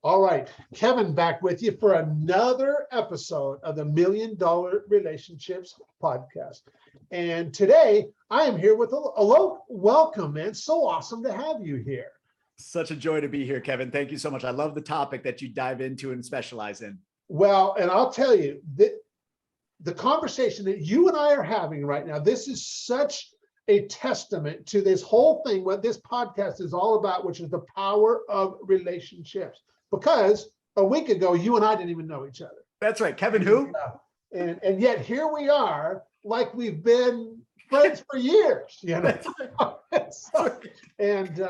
All right, Kevin back with you for another episode of the Million Dollar Relationships podcast. And today I am here with Alok. Welcome, man. So awesome to have you here. Such a joy to be here, Kevin. Thank you so much. I love the topic that you dive into and specialize in. Well, and I'll tell you that the conversation that you and I are having right now, this is such a testament to this whole thing, what this podcast is all about, which is the power of relationships. Because a week ago, you and I didn't even know each other. That's right. Kevin, who? And yet here we are, like we've been friends for years, you know. So, and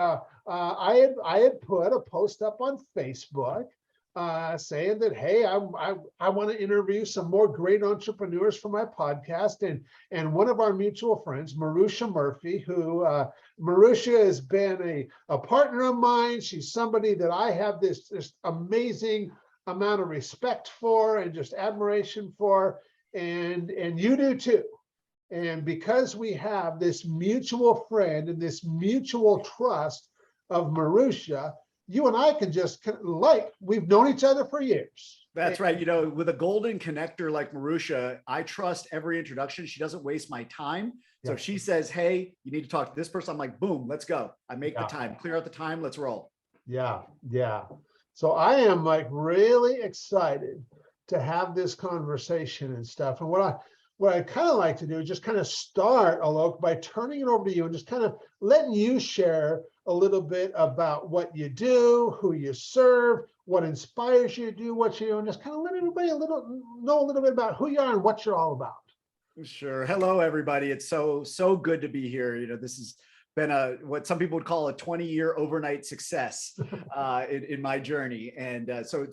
I had put a post up on Facebook saying that, hey, I want to interview some more great entrepreneurs for my podcast. And one of our mutual friends, Marusha Murphy, who Marusha has been a partner of mine. She's somebody that I have this amazing amount of respect for and just admiration for. And you do too. And because we have this mutual friend and this mutual trust of Marusha, you and I can just, like, we've known each other for years. That's right. You know, with a golden connector like Marusha, I trust every introduction. She doesn't waste my time. So if she says, hey, you need to talk to this person, I'm like, boom, let's go. I make the time, clear out the time. Let's roll. Yeah. So I am like really excited to have this conversation and stuff. And what I kind of like to do is just kind of start, Alok, by turning it over to you and just kind of letting you share a little bit about what you do, who you serve, what inspires you to do what you do, and just kind of let everybody know a little bit about who you are and what you're all about. Sure. Hello, everybody. It's so good to be here. You know, this has been what some people would call a 20-year overnight success in my journey. And so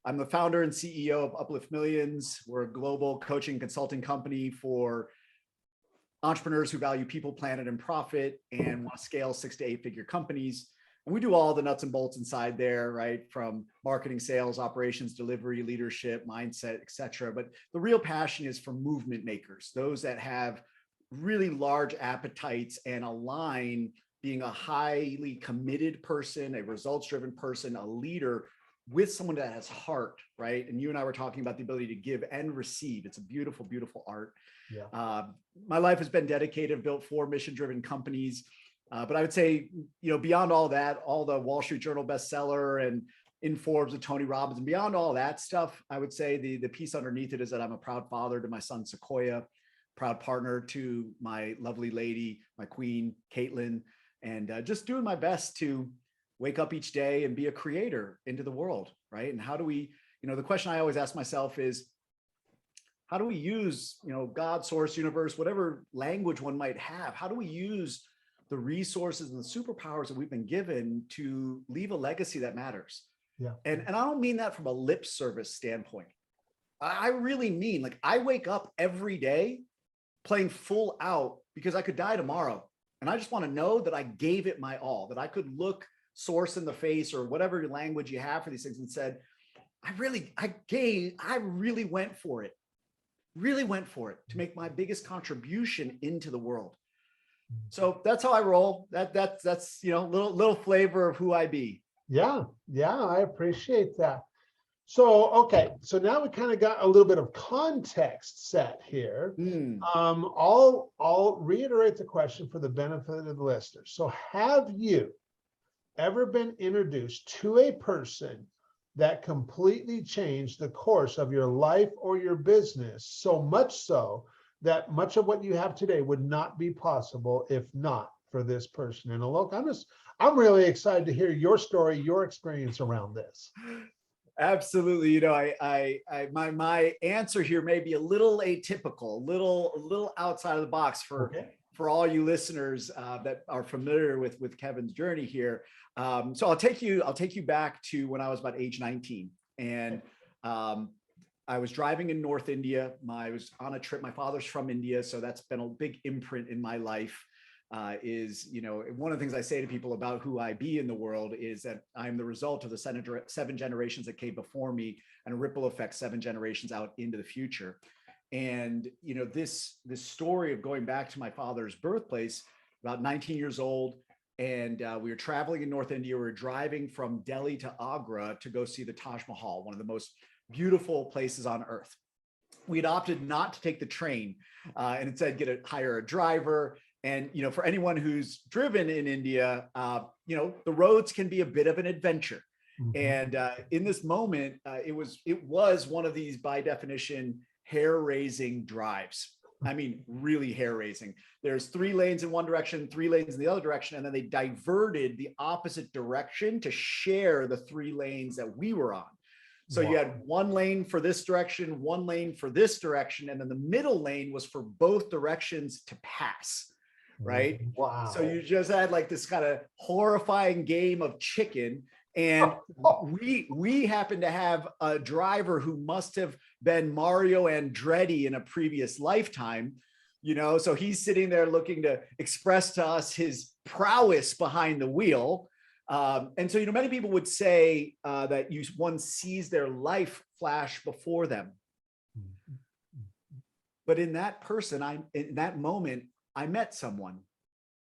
I'm the founder and CEO of Uplift Millions. We're a global coaching consulting company for entrepreneurs who value people, planet, and profit and want to scale 6 to 8 figure companies. And we do all the nuts and bolts inside there, right? From marketing, sales, operations, delivery, leadership, mindset, et cetera. But the real passion is for movement makers, those that have really large appetites and align being a highly committed person, a results-driven person, a leader with someone that has heart, right? And you and I were talking about the ability to give and receive. It's a beautiful, beautiful art. Yeah. My life has been dedicated, built 4 mission-driven companies. But I would say, you know, beyond all that, all the Wall Street Journal bestseller and in Forbes with Tony Robbins, and beyond all that stuff, I would say the piece underneath it is that I'm a proud father to my son, Sequoia, proud partner to my lovely lady, my queen, Caitlin, and just doing my best to wake up each day and be a creator into the world, right? And how do we, you know, the question I always ask myself is, how do we use, you know, God, source, universe, whatever language one might have, how do we use the resources and the superpowers that we've been given to leave a legacy that matters? Yeah. And I don't mean that from a lip service standpoint. I really mean, like, I wake up every day playing full out because I could die tomorrow. And I just want to know that I gave it my all, that I could look source in the face or whatever language you have for these things and said, I really went for it. Really went for it to make my biggest contribution into the world. So that's how I roll. That's you know, little flavor of who I be. Yeah, I appreciate that. So okay, so now we kind of got a little bit of context set here. I'll reiterate the question for the benefit of the listeners. So have you ever been introduced to a person that completely changed the course of your life or your business, so much so that much of what you have today would not be possible if not for this person? And Alok, I'm really excited to hear your story, your experience around this. Absolutely. You know, my answer here may be a little atypical, a little outside of the box for all you listeners that are familiar with Kevin's journey here. So I'll take you back to when I was about age 19, and I was driving in North India. I was on a trip. My father's from India, so that's been a big imprint in my life. You know, one of the things I say to people about who I be in the world is that I'm the result of the 7 generations that came before me, and a ripple effect 7 generations out into the future. And, you know, this story of going back to my father's birthplace, about 19 years old, and we were traveling in North India. We were driving from Delhi to Agra to go see the Taj Mahal, one of the most beautiful places on earth. We had opted not to take the train and instead hire a driver. And, for anyone who's driven in India, the roads can be a bit of an adventure. And in this moment, it was one of these, by definition, hair-raising drives. I mean, really hair-raising. There's 3 lanes in one direction, 3 lanes in the other direction, and then they diverted the opposite direction to share the 3 lanes that we were on. So you had 1 lane for this direction, 1 lane for this direction, and then the middle lane was for both directions to pass. Right? Wow. So you just had like this kind of horrifying game of chicken. And we happen to have a driver who must have been Mario Andretti in a previous lifetime, so he's sitting there looking to express to us his prowess behind the wheel. And so, many people would say that one sees their life flash before them. But in that moment, I met someone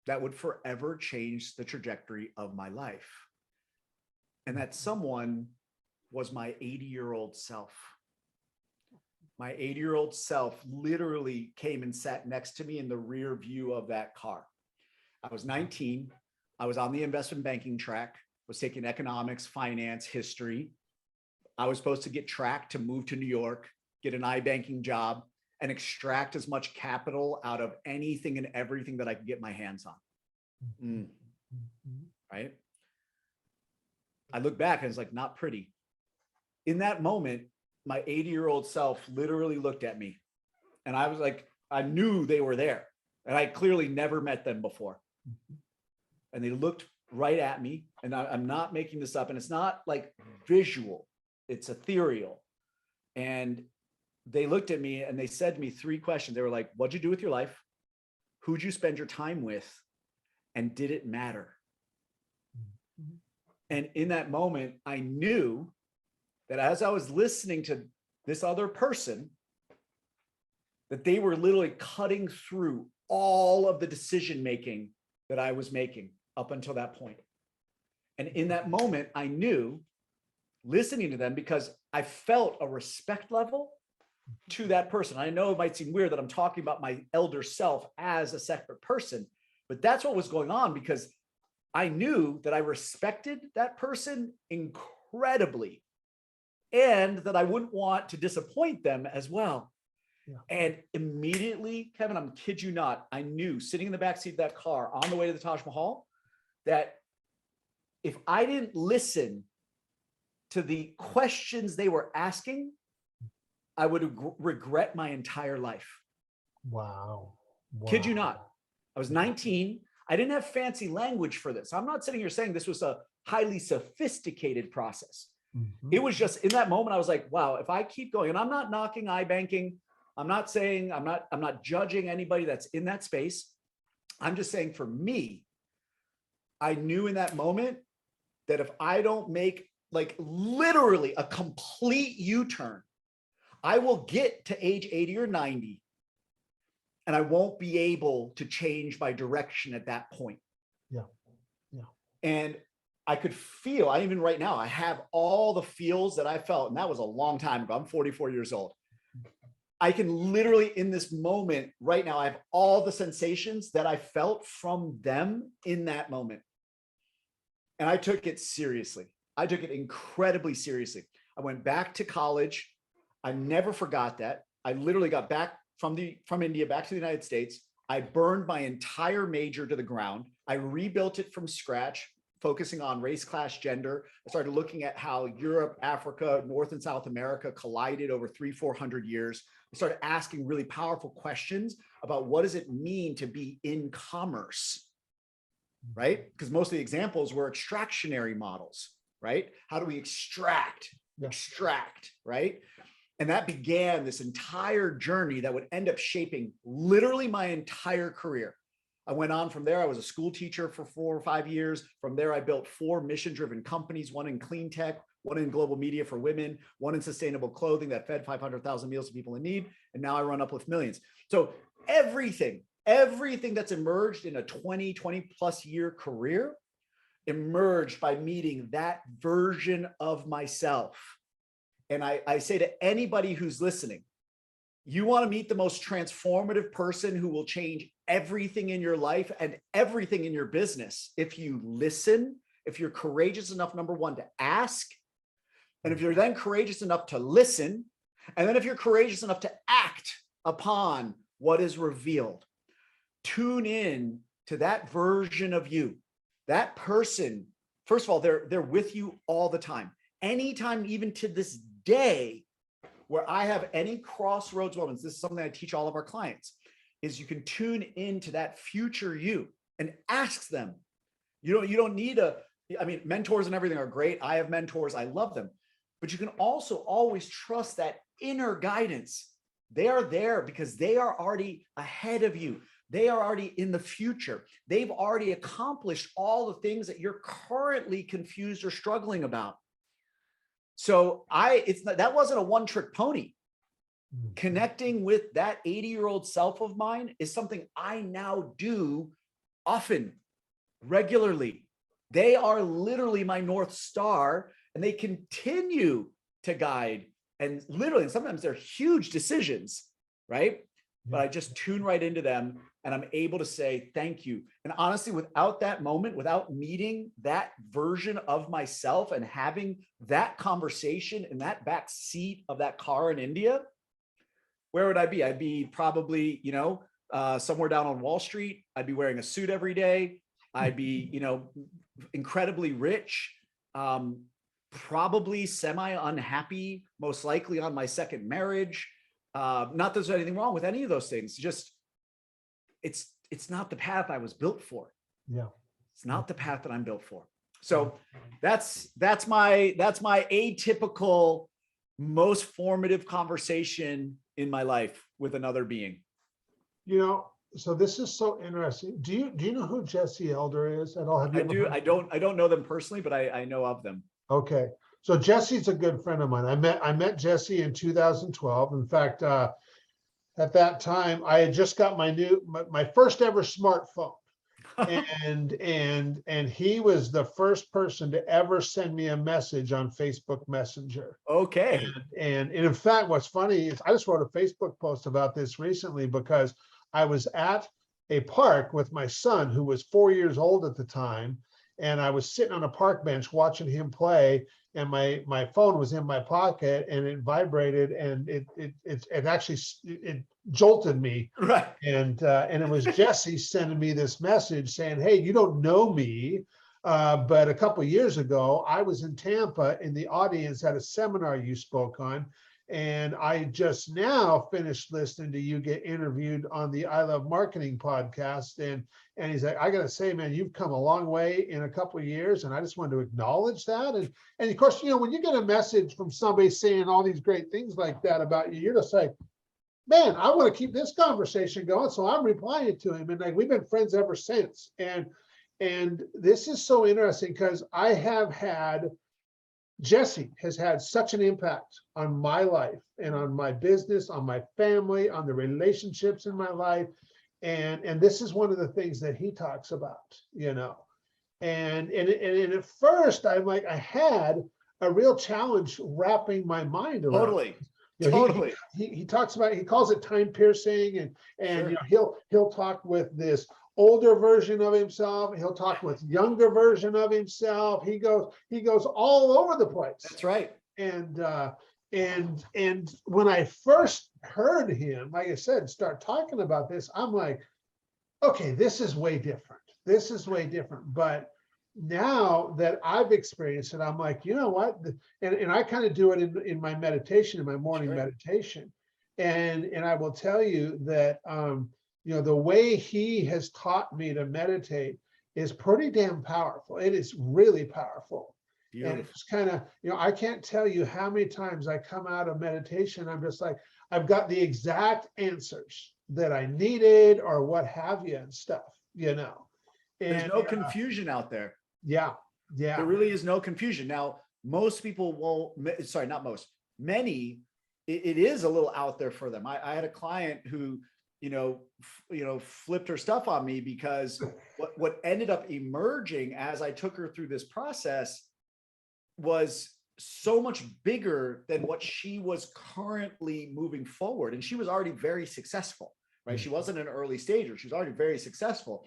that would forever change the trajectory of my life. And that someone was my 80-year-old self. My 80-year-old self literally came and sat next to me in the rear view of that car. I was 19. I was on the investment banking track, was taking economics, finance, history. I was supposed to get tracked to move to New York, get an iBanking job, and extract as much capital out of anything and everything that I could get my hands on. Right? I look back and it's like, not pretty. In that moment, my 80-year-old self literally looked at me, and I was like, I knew they were there, and I clearly never met them before. And they looked right at me, and I'm not making this up, and it's not like visual, it's ethereal. And they looked at me and they said to me 3 questions. They were like, what'd you do with your life? Who'd you spend your time with? And did it matter? And in that moment, I knew that as I was listening to this other person, that they were literally cutting through all of the decision-making that I was making up until that point. And in that moment, I knew, listening to them, because I felt a respect level to that person. I know it might seem weird that I'm talking about my elder self as a separate person, but that's what was going on, because I knew that I respected that person incredibly, and that I wouldn't want to disappoint them as well. Yeah. And immediately, Kevin, I'm kid you not, I knew, sitting in the backseat of that car on the way to the Taj Mahal, that if I didn't listen to the questions they were asking, I would regret my entire life. Wow. Kid you not. I was 19. I didn't have fancy language for this. I'm not sitting here saying this was a highly sophisticated process. It was just in that moment, I was like, wow, if I keep going, and I'm not knocking iBanking. I'm not saying, I'm not judging anybody that's in that space. I'm just saying, for me, I knew in that moment that if I don't make like literally a complete U-turn, I will get to age 80 or 90 and I won't be able to change my direction at that point. Yeah. And I could feel, even right now, I have all the feels that I felt, and that was a long time ago. I'm 44 years old. I can literally, in this moment right now, I have all the sensations that I felt from them in that moment. And I took it seriously. I took it incredibly seriously. I went back to college. I never forgot that. I literally got back from India back to the United States. I burned my entire major to the ground. I rebuilt it from scratch, focusing on race, class, gender. I started looking at how Europe, Africa, North and South America collided over 300-400 years. I started asking really powerful questions about what does it mean to be in commerce, right? Because most of the examples were extractionary models, right? How do we extract, right? And that began this entire journey that would end up shaping literally my entire career. I went on from there. I was a school teacher for 4 or 5 years. From there, I built 4 mission-driven companies, one in clean tech, one in global media for women, one in sustainable clothing that fed 500,000 meals to people in need. And now I run Uplift Millions. So everything Everything that's emerged in a 20 plus year career emerged by meeting that version of myself. And I say to anybody who's listening, you want to meet the most transformative person who will change everything in your life and everything in your business. If you listen, if you're courageous enough, number one, to ask, and if you're then courageous enough to listen, and then if you're courageous enough to act upon what is revealed, tune in to that version of you, that person. First of all, they're with you all the time. Anytime, even to this day, where I have any crossroads moments, this is something I teach all of our clients, is you can tune into that future you and ask them. You don't need mentors and everything are great. I have mentors, I love them, but you can also always trust that inner guidance. They are there because they are already ahead of you. They are already in the future. They've already accomplished all the things that you're currently confused or struggling about. So that wasn't a one-trick pony. Connecting with that 80-year-old self of mine is something I now do often, regularly. They are literally my North Star, and they continue to guide. And literally, and sometimes they're huge decisions, right? But I just tune right into them, and I'm able to say thank you. And honestly, without that moment, without meeting that version of myself and having that conversation in that back seat of that car in India, where would I be? I'd be probably, somewhere down on Wall Street. I'd be wearing a suit every day. I'd be, incredibly rich, probably semi-unhappy, most likely on my second marriage. Not that there's anything wrong with any of those things. Just it's not the path I was built for. Yeah. It's not the path that I'm built for. So that's my atypical, most formative conversation in my life with another being. So this is so interesting. Do you know who Jesse Elder is at all? Have you I do. I don't know them personally, but I know of them. Okay. So Jesse's a good friend of mine. I met Jesse in 2012. In fact, at that time, I had just got my first ever smartphone. and he was the first person to ever send me a message on Facebook Messenger. Okay. And in fact, what's funny is I just wrote a Facebook post about this recently because I was at a park with my son, who was 4 years old at the time, and I was sitting on a park bench watching him play, and my phone was in my pocket, and it vibrated, and it actually jolted me. Right. And it was Jesse sending me this message saying, "Hey, you don't know me, but a couple of years ago, I was in Tampa in the audience at a seminar you spoke on, and I just now finished listening to you get interviewed on the I Love Marketing podcast." And he's like, "I got to say, man, you've come a long way in a couple of years. And I just wanted to acknowledge that." And of course, when you get a message from somebody saying all these great things like that about you, you're just like, man, I want to keep this conversation going. So I'm replying to him, and like, we've been friends ever since. And this is so interesting because Jesse has had such an impact on my life and on my business, on my family, on the relationships in my life. And this is one of the things that he talks about, and at first I'm like, I had a real challenge wrapping my mind around. Totally. it. Totally. He talks about, he calls it time piercing, and Sure. he'll talk with this older version of himself. He'll talk with younger version of himself. He goes all over the place. That's right. And when I first heard him, like I said, start talking about this, I'm like, okay, this is way different. This is way different. But now that I've experienced it, I'm like, you know what? And I kind of do it in my meditation, in my morning Sure. meditation. And I will tell you that, the way he has taught me to meditate is pretty damn powerful. It is really powerful. Beautiful. And it's kind of, I can't tell you how many times I come out of meditation, I'm just like, I've got the exact answers that I needed or what have you and stuff, There's no confusion out there. Yeah. There really is no confusion. Now, most people many, it is a little out there for them. I had a client who, flipped her stuff on me, because what ended up emerging as I took her through this process was so much bigger than what she was currently moving forward. And she was already very successful, right? She wasn't an early stager. She was already very successful.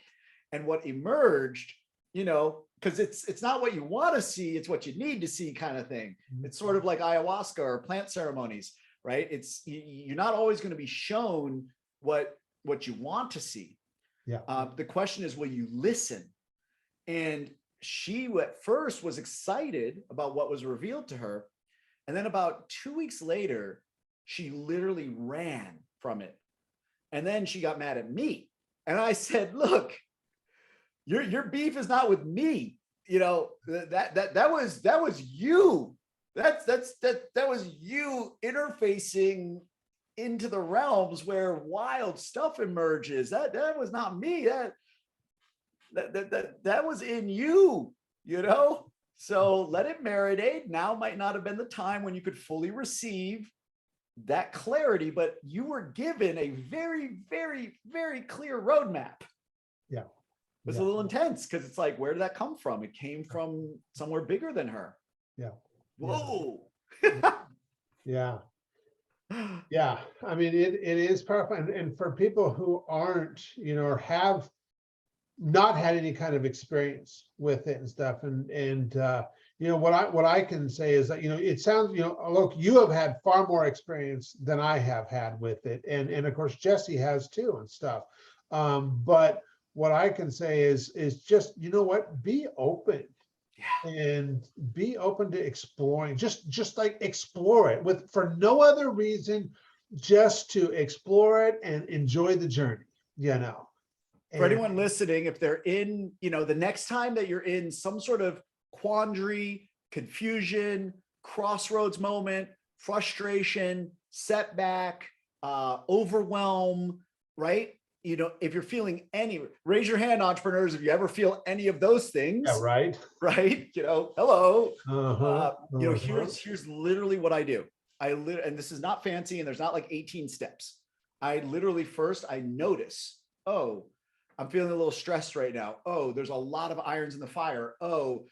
And what emerged, because it's not what you want to see, it's what you need to see, kind of thing. It's sort of like ayahuasca or plant ceremonies, right? You're not always going to be shown what you want to see. Yeah. The question is, will you listen? And she at first was excited about what was revealed to her. And then about 2 weeks later, she literally ran from it. And then she got mad at me. And I said, look, your beef is not with me. That was you. That was you interfacing into the realms where wild stuff emerges. That was not me. That was in you, So let it marinate. Now might not have been the time when you could fully receive that clarity, but you were given a very, very, very clear roadmap. Yeah. It was a little intense, because it's like, where did that come from? It came from somewhere bigger than her. Yeah. Whoa. Yeah. Yeah. I mean, it is powerful. And for people who aren't, or have not had any kind of experience with it and stuff. And what I can say is that, it sounds, Alok, you have had far more experience than I have had with it. And of course, Jesse has too and stuff. But what I can say is just, be open. Yeah. And be open to exploring, just like explore it for no other reason, just to explore it and enjoy the journey, For anyone listening, if they're in, the next time that you're in some sort of quandary, confusion, crossroads moment, frustration, setback, overwhelm, right? If you're feeling raise your hand, entrepreneurs, if you ever feel any of those things. Yeah, right. Right. Hello. Uh-huh. Here's literally what I do. And this is not fancy, and there's not like 18 steps. I literally first, I notice, oh, I'm feeling a little stressed right now. Oh, there's a lot of irons in the fire. Oh,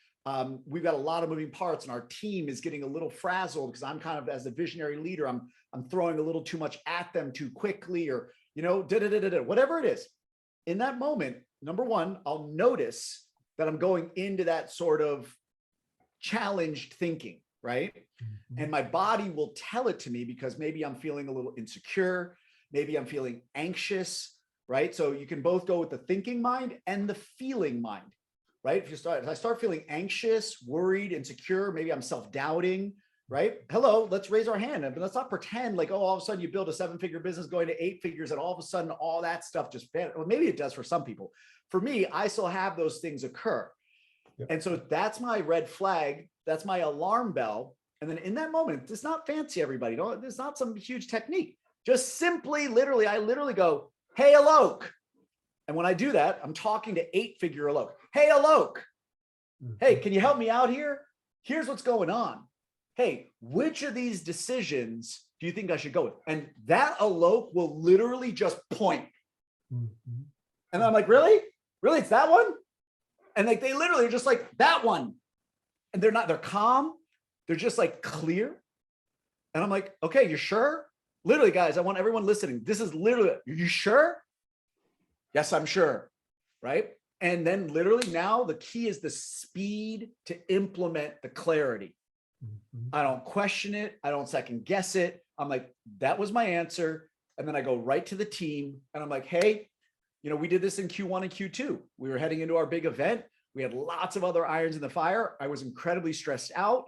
we've got a lot of moving parts, and our team is getting a little frazzled because I'm kind of, as a visionary leader, I'm throwing a little too much at them too quickly, or whatever it is. In that moment, number one, I'll notice that I'm going into that sort of challenged thinking, right? Mm-hmm. And my body will tell it to me, because maybe I'm feeling a little insecure, maybe I'm feeling anxious, right? So you can both go with the thinking mind and the feeling mind, right? If I start feeling anxious, worried, insecure, maybe I'm self-doubting, right? Hello, let's raise our hand. But let's not pretend like, all of a sudden you build a 7-figure business going to 8 figures, and all of a sudden all that stuff just, well, maybe it does for some people. For me, I still have those things occur. Yep. And so that's my red flag. That's my alarm bell. And then in that moment, it's not fancy, everybody. There's not some huge technique. Just simply, I literally go, hey, Alok. And when I do that, I'm talking to 8-figure Alok. Hey, Alok. Hey, can you help me out here? Here's what's going on. Hey, which of these decisions do you think I should go with? And that Alok will literally just point. Mm-hmm. And I'm like, really? Really? It's that one? And like, they literally are just like, that one. And they're calm. They're just like clear. And I'm like, okay, you sure? Literally, guys, I want everyone listening. This is literally, are you sure? Yes, I'm sure. Right? And then literally now the key is the speed to implement the clarity. Mm-hmm. I don't question it. I don't second guess it. I'm like, that was my answer. And then I go right to the team and I'm like, hey, we did this in Q1 and Q2. We were heading into our big event. We had lots of other irons in the fire. I was incredibly stressed out,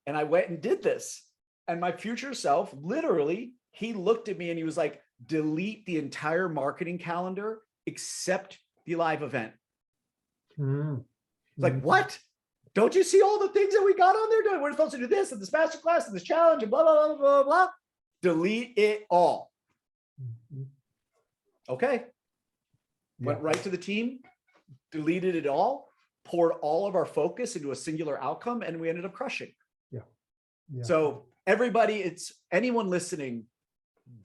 and I went and did this. And my future self, literally, he looked at me and he was like, delete the entire marketing calendar except the live event. Mm-hmm. Like, what? Don't you see all the things that we got on there doing? We're supposed to do this and this masterclass and this challenge and blah, blah, blah, blah, blah. Delete it all. Mm-hmm. Okay. Yeah. Went right to the team, deleted it all, poured all of our focus into a singular outcome, and we ended up crushing. Yeah. So everybody, it's anyone listening,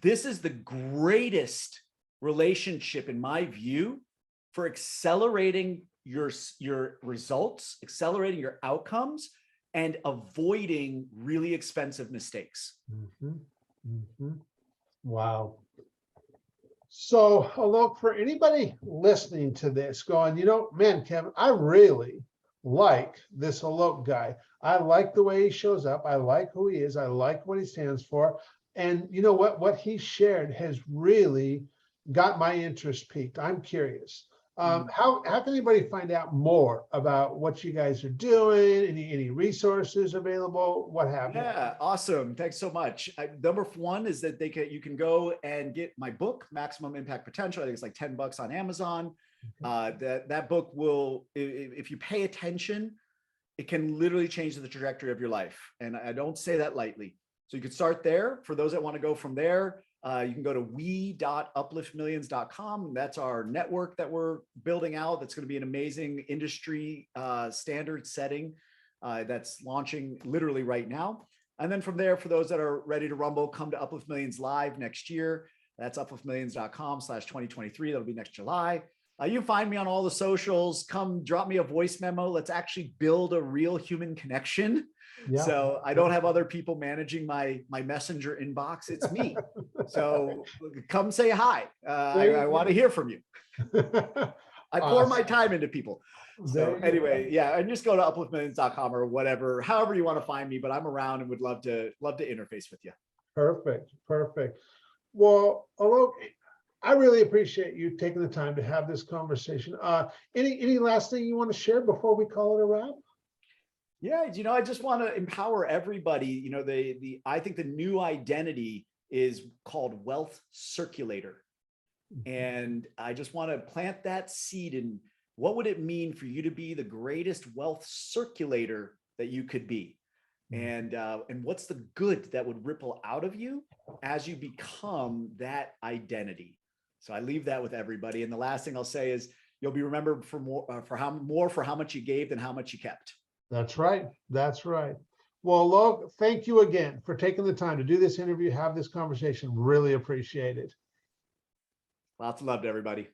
this is the greatest relationship, in my view, for accelerating your results, accelerating your outcomes, and avoiding really expensive mistakes. Mhm, mhm. Wow. So, Alok, for anybody listening to this going, man, Kevin, I really like this Alok guy. I like the way he shows up. I like who he is. I like what he stands for. And you know what he shared has really got my interest peaked. I'm curious. How can anybody find out more about what you guys are doing? Any resources available? What have you? Yeah, awesome. Thanks so much. Number one is that you can go and get my book, Maximum Impact Potential. I think it's like $10 on Amazon. That book will, if you pay attention, it can literally change the trajectory of your life. And I don't say that lightly. So you could start there. For those that want to go from there, you can go to we.upliftmillions.com. That's our network that we're building out. That's going to be an amazing industry standard setting that's launching literally right now. And then from there, for those that are ready to rumble, come to Uplift Millions Live next year. That's upliftmillions.com/2023. That'll be next July. You can find me on all the socials. Come drop me a voice memo. Let's actually build a real human connection. Yeah. So I don't have other people managing my messenger inbox. It's me. So come say hi. I want to hear from you. I pour my time into people. So anyway, yeah, and just go to upliftmillions.com or whatever, however you want to find me, but I'm around and would love to interface with you. Perfect. Perfect. Well, Alok, I really appreciate you taking the time to have this conversation. Any last thing you want to share before we call it a wrap? Yeah, I just want to empower everybody. I think the new identity is called wealth circulator. And I just want to plant that seed in what would it mean for you to be the greatest wealth circulator that you could be? And what's the good that would ripple out of you as you become that identity? So I leave that with everybody. And the last thing I'll say is you'll be remembered for how much you gave than how much you kept. That's right. That's right. Well, Alok, thank you again for taking the time to do this interview, have this conversation. Really appreciate it. Lots of love to everybody.